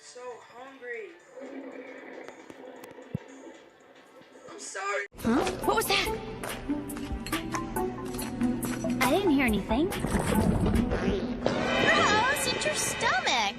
So hungry. I'm sorry. Huh? What was that? I didn't hear anything. Gross, it's your stomach.